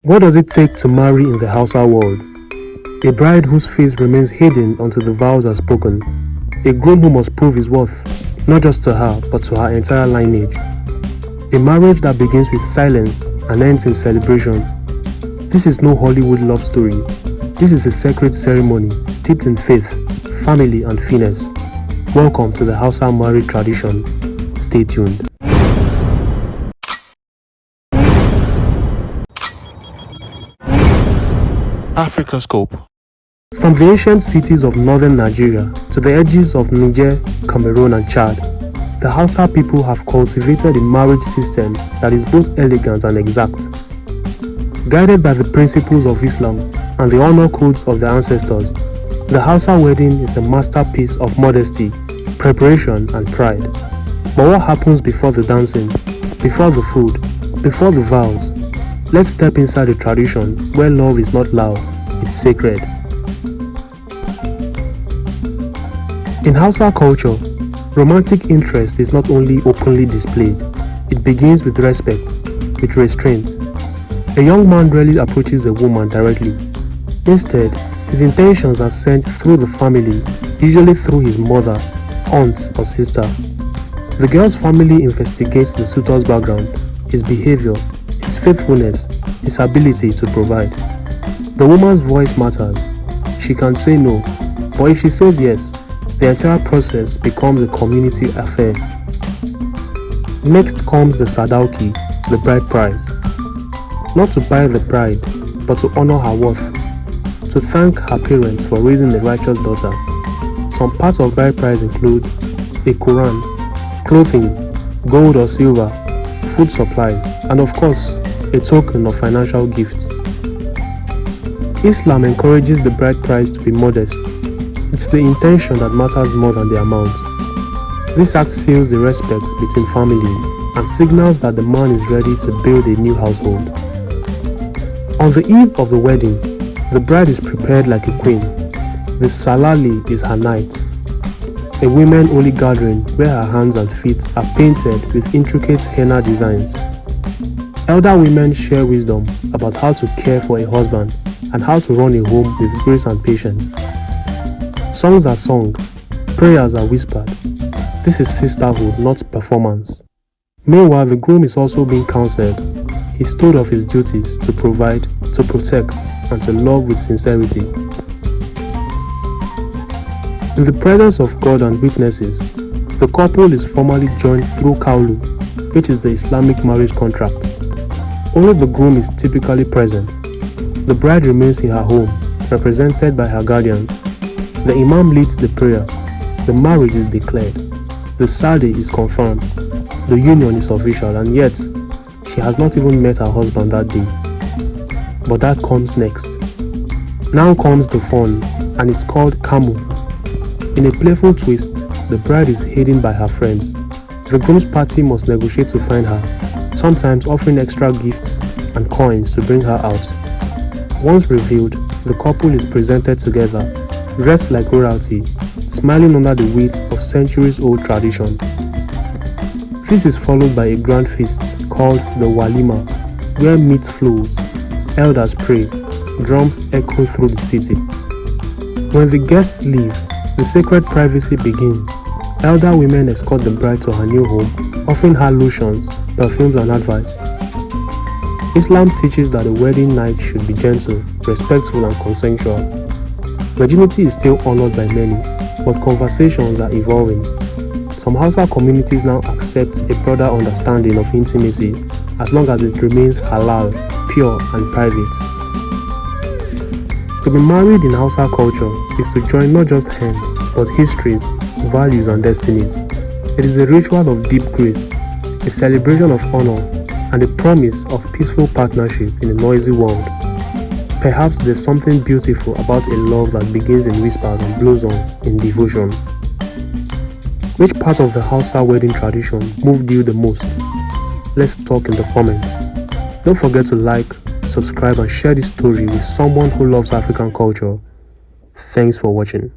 What does it take to marry in the Hausa world? A bride whose face remains hidden until the vows are spoken. A groom who must prove his worth, not just to her, but to her entire lineage. A marriage that begins with silence and ends in celebration. This is no Hollywood love story. This is a sacred ceremony steeped in faith, family, and finesse. Welcome to the Hausa marriage tradition. Stay tuned. Africa Scope. From the ancient cities of northern Nigeria to the edges of Niger, Cameroon, and Chad, the Hausa people have cultivated a marriage system that is both elegant and exact. Guided by the principles of Islam and the honor codes of their ancestors, the Hausa wedding is a masterpiece of modesty, preparation, and pride. But what happens before the dancing, before the food, before the vows? Let's step inside a tradition where love is not loud, it's sacred. In Hausa culture, romantic interest is not only openly displayed, it begins with respect, with restraint. A young man rarely approaches a woman directly. Instead, his intentions are sent through the family, usually through his mother, aunt, or sister. The girl's family investigates the suitor's background, his behavior, his faithfulness, his ability to provide. The woman's voice matters. She can say no, but if she says yes, the entire process becomes a community affair. Next comes the sadauki, the bride price. Not to buy the bride, but to honor her worth. To thank her parents for raising a righteous daughter. Some parts of bride price include a Quran, clothing, gold or silver, food supplies, and of course, a token of financial gift. Islam encourages the bride price to be modest. It's the intention that matters more than the amount. This act seals the respect between family and signals that the man is ready to build a new household. On the eve of the wedding, the bride is prepared like a queen. The salali is her night, a women-only gathering where her hands and feet are painted with intricate henna designs. Elder women share wisdom about how to care for a husband and how to run a home with grace and patience. Songs are sung, prayers are whispered. This is sisterhood, not performance. Meanwhile, the groom is also being counseled. He's told of his duties to provide, to protect, and to love with sincerity. In the presence of God and witnesses, the couple is formally joined through kaulu, which is the Islamic marriage contract. Only the groom is typically present. The bride remains in her home, represented by her guardians. The imam leads the prayer. The marriage is declared. The sadi is confirmed. The union is official, and yet, she has not even met her husband that day. But that comes next. Now comes the fun, and it's called kamu. In a playful twist, the bride is hidden by her friends. The groom's party must negotiate to find her, sometimes offering extra gifts and coins to bring her out. Once revealed, the couple is presented together, dressed like royalty, smiling under the weight of centuries-old tradition. This is followed by a grand feast called the walima, where meat flows, elders pray, drums echo through the city. When the guests leave, the sacred privacy begins. Elder women escort the bride to her new home, offering her lotions, perfumes, and advice. Islam teaches that the wedding night should be gentle, respectful, and consensual. Virginity is still honored by many, but conversations are evolving. Some Hausa communities now accept a broader understanding of intimacy as long as it remains halal, pure, and private. To be married in Hausa culture is to join not just hands, but histories, values, and destinies. It is a ritual of deep grace, a celebration of honor, and a promise of peaceful partnership in a noisy world. Perhaps there's something beautiful about a love that begins in whispers and blossoms in devotion. Which part of the Hausa wedding tradition moved you the most? Let's talk in the comments. Don't forget to like, subscribe, and share this story with someone who loves African culture. Thanks for watching.